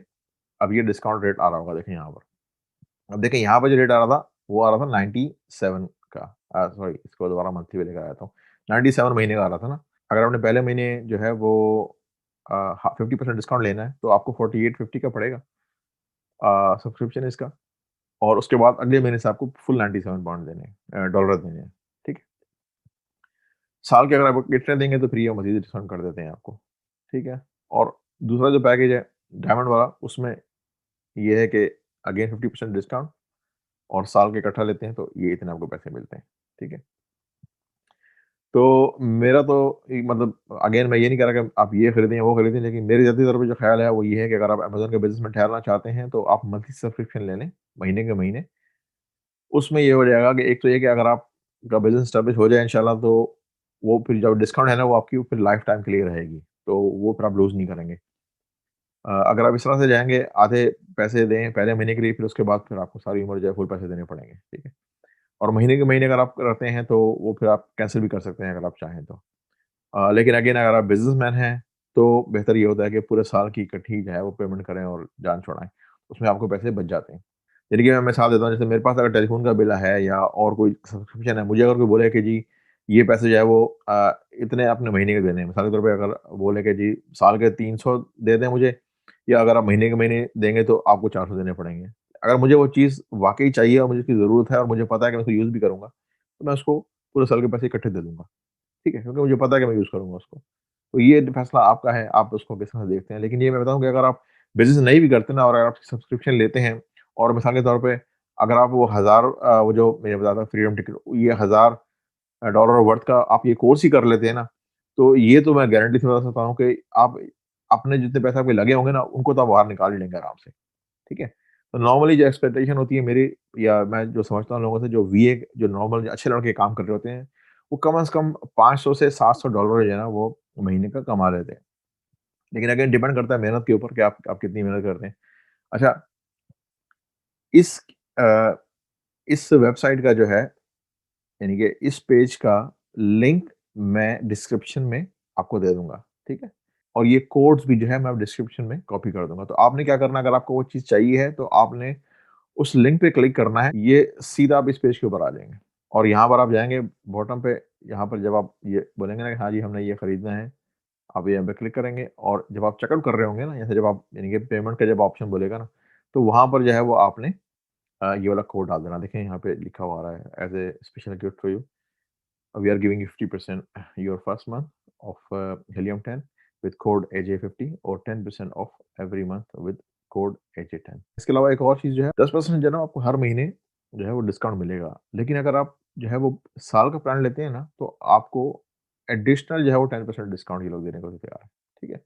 अब ये डिस्काउंट रेट आ रहा होगा, देखें यहाँ पर। अब देखें यहाँ पे जो रेट आ रहा था, वो आ रहा था 97 का, सॉरी, इसको दोबारा मंथली पे लेकर आया था, 97 महीने का आ रहा था ना। अगर आपने पहले महीने जो है वो 50% डिस्काउंट लेना है, तो आपको 4850 का पड़ेगा सब्सक्रिप्शन इसका। और उसके बाद अगले महीने से आपको फुल 97 पाउंड देने हैं, डॉलर देने हैं, ठीक है? साल के अगर आप इतने देंगे तो फ्री ऑफ मज़ीद डिस्काउंट कर देते हैं आपको, ठीक है? और दूसरा जो पैकेज है डायमंड वाला, उसमें ये है कि अगेन 50% डिस्काउंट और साल के इकट्ठा लेते हैं तो ये इतने आपको पैसे मिलते हैं, ठीक है? तो मेरा तो मतलब अगेन मैं ये नहीं कह रहा कि आप ये खरीदें या वो खरीदें, लेकिन मेरी ज़ाती तौर पे जो ख़्याल है वो ये है कि अगर आप अमेज़न के बिज़नेस में ठहरना चाहते हैं तो आप मंथली सब्सक्रिप्शन ले लें, महीने के महीने। उसमें ये हो जाएगा कि एक तो ये कि अगर आपका बिज़नेस एस्टेब्लिश हो जाए इंशाल्लाह, तो वो फिर जो डिस्काउंट है ना वो आपकी फिर लाइफ़ टाइम के लिए रहेगी, तो वो फिर आप लूज़ नहीं करेंगे। अगर आप इस तरह से जाएँगे, आधे पैसे दें पहले महीने के लिए, फिर उसके बाद फिर आपको सारी उम्र जो है फुल पैसे देने पड़ेंगे, ठीक है? और महीने के महीने अगर आप करते हैं तो वो फिर आप कैंसल भी कर सकते हैं अगर आप चाहें तो। लेकिन अगेन अगर आप बिज़नेसमैन हैं, तो बेहतर ये होता है कि पूरे साल की इकट्ठी जो है वो पेमेंट करें और जान छुड़ाएँ। उसमें आपको पैसे बच जाते हैं। यानी कि मैं मिसाल देता हूँ, जैसे मेरे पास अगर टेलीफ़ोन का बिल है या और कोई सब्सक्रिप्शन है, मुझे अगर कोई बोले कि जी ये पैसे जो है वो इतने आपने महीने के देने हैं। मिसाल के तौर पे अगर बोले कि जी साल के 300 दे दें मुझे, या अगर आप महीने के महीने देंगे तो आपको 400 देने पड़ेंगे। अगर मुझे वो चीज़ वाक़ई चाहिए और मुझे उसकी ज़रूरत है और मुझे पता है कि मैं उसको यूज़ भी करूँगा, तो मैं उसको पूरे साल के पैसे इकट्ठे दे दूँगा। ठीक है? क्योंकि मुझे पता है कि मैं यूज़ करूँगा उसको। तो ये फैसला आपका है, आप उसको किस तरह से देखते हैं। लेकिन ये मैं बताऊँ कि अगर आप बिज़नेस नहीं भी करते ना और अगर आप सब्सक्रिप्शन लेते हैं और मिसाल के तौर पे अगर आप वो 1000 वो जो मैंने बताया था फ्रीडम टिकट, ये 1000 डॉलर वर्थ का आप ये कोर्स ही कर लेते हैं ना, तो ये तो मैं गारंटी से बता सकता हूँ कि आप अपने जितने पैसे आपके लगे होंगे ना, उनको तो आप बाहर निकाल ही लेंगे आराम से। ठीक है? तो नॉर्मली जो एक्सपेक्टेशन होती है मेरी, या मैं जो समझता हूँ लोगों से, जो वीए जो नॉर्मल अच्छे लड़के काम कर रहे होते हैं, वो कम से कम 500 से 700 डॉलर जो है ना वो महीने का कमा लेते हैं। लेकिन अगेन डिपेंड करता है मेहनत के ऊपर कि आप कितनी मेहनत करते हैं। अच्छा, इस अ, इस वेबसाइट का जो है, यानी कि इस पेज का लिंक मैं डिस्क्रिप्शन में आपको दे दूँगा, ठीक है? और ये कोड्स भी जो है मैं डिस्क्रिप्शन में कॉपी कर दूँगा। तो आपने क्या करना है, अगर आपको वो चीज़ चाहिए है तो आपने उस लिंक पे क्लिक करना है, ये सीधा आप इस पेज के ऊपर आ जाएँगे। और यहाँ पर आप जाएँगे बॉटम पे, यहाँ पर जब आप ये बोलेंगे ना कि हाँ जी, हमने ये खरीदना है, आप यहाँ पे क्लिक करेंगे और जब आप चेकआउट कर रहे होंगे ना, जैसे जब आप यानी कि पेमेंट का जब ऑप्शन बोलेगा ना, तो वहाँ पर जो है वो आपने ये वाला कोड डाल देना। देखें यहाँ पे लिखा हुआ आ रहा है, as a special gift for you, we are giving you 50% your first month of Helium 10 with code AJ50 और 10% off every month with code AJ10। इसके अलावा एक और चीज़ जो है, 10% जो है ना आपको हर महीने जो है वो डिस्काउंट मिलेगा। लेकिन अगर आप जो है वो साल का प्लान लेते हैं ना, तो आपको एडिशनल जो है वो 10% डिस्काउंट ये लोग देने को तैयार है। ठीक है?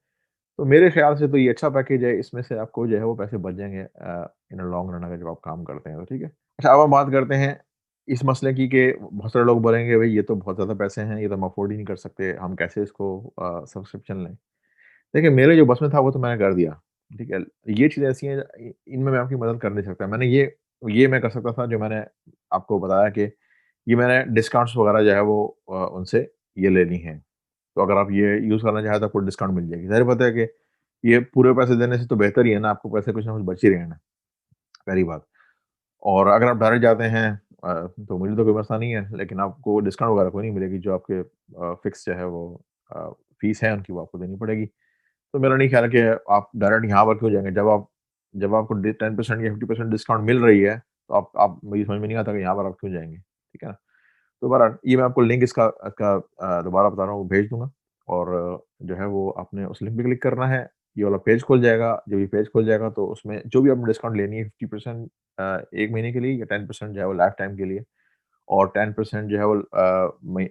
तो मेरे ख़्याल से तो ये अच्छा पैकेज है, इसमें से आपको जो है वो पैसे बच जाएँगे इन अ लॉन्ग रन, अगर जब आप काम करते हैं तो, ठीक है? अच्छा, अब हम बात करते हैं इस मसले की कि बहुत सारे लोग बोलेंगे भई ये तो बहुत ज़्यादा पैसे हैं, ये तो हम अफ़ोर्ड ही नहीं कर सकते, हम कैसे इसको सब्सक्रिप्शन लें? देखिए, मेरे जो बस में था वो तो मैंने कर दिया, ठीक है? ये चीज़ें ऐसी हैं, इनमें मैं आपकी मदद कर नहीं सकता। मैंने ये मैं कर सकता था जो मैंने आपको बताया कि ये मैंने डिस्काउंट्स वग़ैरह जो है वो उनसे ये लेनी है। तो अगर आप ये यूज़ करना चाहें तो आपको डिस्काउंट मिल जाएगी। ज़ाहिर बात है कि ये पूरे पैसे देने से तो बेहतर ही है ना, आपको पैसे कुछ ना कुछ बच ही रहे हैं ना, पहली बात। और अगर आप डायरेक्ट जाते हैं तो मुझे तो कोई मसला नहीं है, लेकिन आपको डिस्काउंट वगैरह कोई नहीं मिलेगी, जो आपके फिक्स जो है वो अ, फीस है उनकी वो आपको देनी पड़ेगी। तो मेरा नहीं ख्याल है कि आप डायरेक्ट यहाँ पर क्यों जाएँगे, जब आपको 10% या 50% डिस्काउंट मिल रही है, तो आप मुझे समझ में नहीं आता कि यहाँ पर आप क्यों जाएँगे, ठीक है ना? तो बहरहाल ये मैं आपको लिंक इसका दोबारा बता रहा हूँ, वो भेज दूँगा। और जो है वो आपने उस लिंक पे क्लिक करना है, ये वाला पेज खुल जाएगा। जब ये पेज खुल जाएगा तो उसमें जो भी आपने डिस्काउंट लेनी है 50% 1 महीने के लिए, या 10% जो है वो लाइफ टाइम के लिए, और 10% जो है वो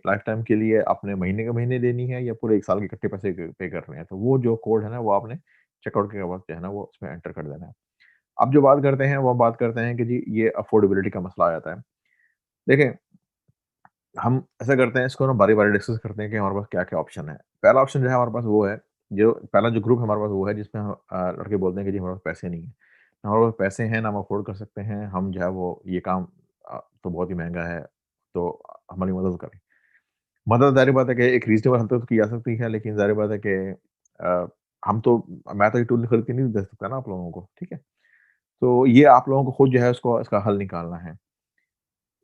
लाइफ टाइम के लिए आपने महीने के महीने देनी है या पूरे 1 साल के इकट्ठे पैसे पे करने हैं। तो वो जो कोड है ना वो आपने चेकआउट के वक़्त जो है ना वो उसमें एंटर कर देना है। अब जो बात करते हैं वो हम बात करते हैं कि जी ये अफोर्डेबिलिटी का मसला आ जाता है। देखें, हम ऐसा करते हैं, इसको ना बारी-बारी डिस्कस करते हैं कि हमारे पास क्या-क्या ऑप्शन है। पहला ऑप्शन जो है हमारे पास वो है, जो पहला जो ग्रुप हमारे पास वो है जिसमें लड़के बोलते हैं कि जी हमारे पास पैसे नहीं है। ना हमारे पास पैसे हैं, ना हम अफ़ोर्ड कर सकते हैं, हम जो है वो ये काम तो बहुत ही महँगा है, तो हमारी मदद करें। मदद ज़ाहिर बात है कि एक रीज़नेबल हद तक तो की जा सकती है, लेकिन ज़ाहिर बात है कि अ, हम तो मैं तो ये टूल खरीद के नहीं दे सकता ना आप लोगों को, ठीक है? तो ये आप लोगों को खुद जो है उसको इसका हल निकालना है।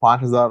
5,000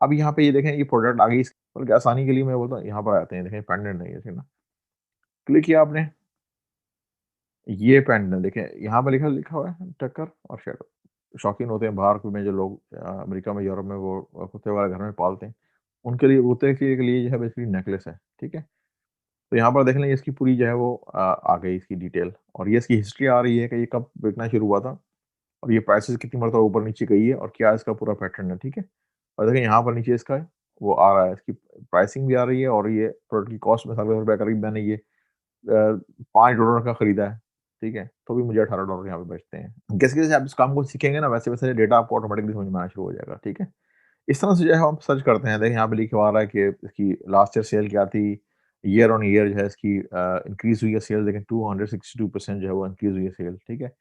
अब यहाँ पे ये देखें ये प्रोडक्ट आ गई, बल्कि आसानी के लिए मैं बोलता हूँ यहाँ पर आते हैं, देखें पेंडेंट नहीं है, ठीक है ना? क्लिक किया आपने, ये पेंडेंट देखें यहाँ पे लिखा लिखा हुआ है टक्कर और शैडो। शौकीन होते हैं बाहर में जो लोग अमेरिका में, यूरोप में वो कुत्ते वगैरह घर में पालते हैं, उनके लिए कुत्ते के लिए जो है बेसिकली नेकलेस है, ठीक है? तो यहाँ पर देख लें इसकी पूरी जो है वो आ गई इसकी डिटेल, और ये इसकी हिस्ट्री आ रही है कि ये कब बिकना शुरू हुआ था और ये प्राइसेज़ कितनी मरतबा ऊपर नीचे गई है और क्या इसका पूरा पैटर्न है, ठीक है? और देखिए यहाँ पर नीचे इसका वो आ रहा है, इसकी प्राइसिंग भी आ रही है और ये प्रोडक्ट की कॉस्ट में ₹7 करीब मैंने ये $5 का खरीदा है, ठीक है? तो भी मुझे $18 यहाँ पे बचते हैं। जैसे-जैसे आप इस काम को सीखेंगे ना वैसे-वैसे डेटा आपको ऑटोमैटिकली समझ में आना शुरू हो जाएगा, ठीक है? इस तरह से जो है हम सर्च करते हैं, देखिए यहाँ पे लिखा हुआ आ रहा है कि इसकी लास्ट ईयर सेल क्या थी, ईयर ऑन ईयर जो है इसकी इंक्रीज़ हुई है सेल, देखें 262% जो है वो इंक्रीज़ हुई है सेल, ठीक है?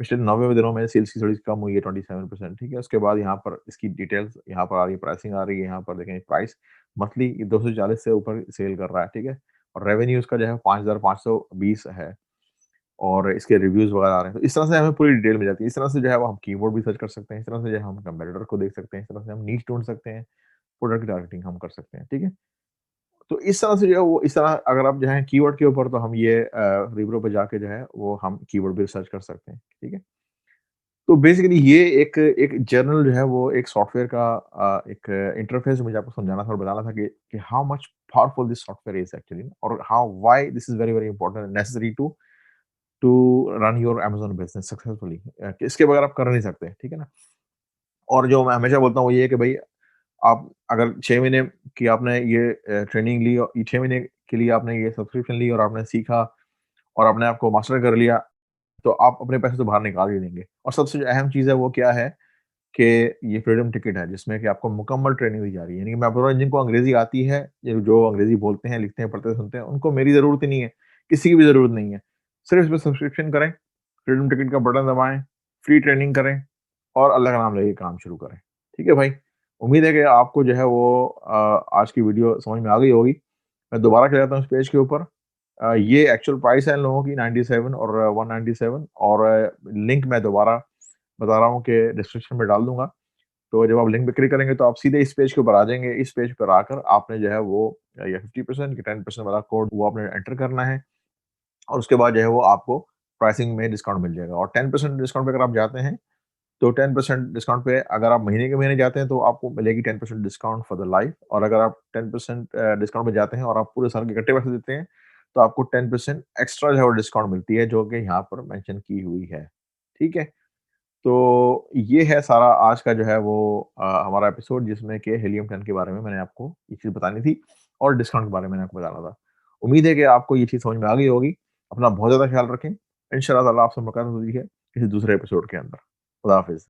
पिछले 90 दिनों में सेल्स की थोड़ी कम हुई है 27%, ठीक है? उसके बाद यहाँ पर इसकी डिटेल्स यहाँ पर आ रही है, प्राइसिंग आ रही है, यहाँ पर देखें प्राइस मंथली 240 से ऊपर सेल कर रहा है, ठीक है? और रेवेन्यू इसका जो है 5520 है और इसके रिव्यूज़ वगैरह आ रहे हैं। तो इस तरह से हमें पूरी डिटेल मिल जाती है। इस तरह से जो है वो हम कीवर्ड भी सर्च कर सकते हैं, इस तरह से जो है हम कंपैरेटर को देख सकते हैं, इस तरह से हम नीश ढूँढ सकते हैं, प्रोडक्ट टारगेटिंग हम कर सकते हैं, ठीक है? तो इस तरह से जो है वो इस तरह अगर आप जो है कीवर्ड के ऊपर, तो हम ये रिबरो पे जाके जो है वो हम कीवर्ड भी सर्च कर सकते हैं, ठीक है? तो बेसिकली ये एक एक जर्नल जो है वो एक सॉफ्टवेयर का एक इंटरफेस मुझे आपको समझाना था और बताना था कि how much powerful this software is actually, और how why this is very, very important and necessary to run your Amazon business successfully, कि इसके बगैर आप कर नहीं सकते, ठीक है ना? और जो मैं हमेशा बोलता हूँ वो ये है कि भई आप अगर 6 महीने की आपने ये ट्रेनिंग ली और 6 महीने के लिए आपने ये सब्सक्रिप्शन ली और आपने सीखा और आपने आपको मास्टर कर लिया, तो आप अपने पैसे तो बाहर निकाल ही देंगे। और सबसे जो अहम चीज़ है वो क्या है कि ये फ्रीडम टिकट है जिसमें कि आपको मुकम्मल ट्रेनिंग दी जा रही है। यानी कि मैं बोल रहा हूँ जिनको अंग्रेज़ी आती है, ये जो अंग्रेज़ी बोलते हैं, लिखते हैं, पढ़ते, सुनते हैं, उनको मेरी ज़रूरत ही नहीं है, किसी की भी ज़रूरत नहीं है। सिर्फ़ इसमें सब्सक्रिप्शन करें, फ्रीडम टिकट का बटन दबाएँ, फ्री ट्रेनिंग करें और अल्लाह का नाम लेके काम शुरू करें। ठीक है भाई? उम्मीद है कि आपको जो है वो आज की वीडियो समझ में आ गई होगी। मैं दोबारा कह देता हूँ इस पेज के ऊपर। ये एक्चुअल प्राइस है इन लोगों की 97 और 197, और लिंक मैं दोबारा बता रहा हूँ कि डिस्क्रिप्शन में डाल दूँगा। तो जब आप लिंक पे क्लिक करेंगे तो आप सीधे इस पेज के ऊपर आ जाएँगे। इस पेज पर आकर आपने जो है वो या 50% या 10% वाला कोड वो आपने एंटर करना है, और उसके बाद जो है वो आपको प्राइसिंग में डिस्काउंट मिल जाएगा। और 10% डिस्काउंट पे अगर आप जाते हैं, तो 10% डिस्काउंट पे अगर आप महीने के महीने जाते हैं तो आपको मिलेगी 10% डिस्काउंट फॉर द लाइफ, और अगर आप 10% डिस्काउंट पे जाते हैं और आप पूरे साल के इकट्ठे पैसे देते हैं, तो आपको 10% एक्स्ट्रा जो है वो डिस्काउंट मिलती है, जो कि यहाँ पर मेंशन की हुई है। ठीक है? तो ये है सारा आज का जो है वो हमारा एपिसोड, जिसमें कि हीलियम 10 के बारे में मैंने आपको ये चीज़ बतानी थी और डिस्काउंट के बारे में मैंने आपको बताना था। उम्मीद है कि आपको ये चीज़ समझ में आ गई होगी। अपना बहुत ज़्यादा ख्याल रखें। इंशाअल्लाह ताला आपसे मुलाकात होती है किसी दूसरे एपिसोड के अंदर। खुदा हाफ़िज़।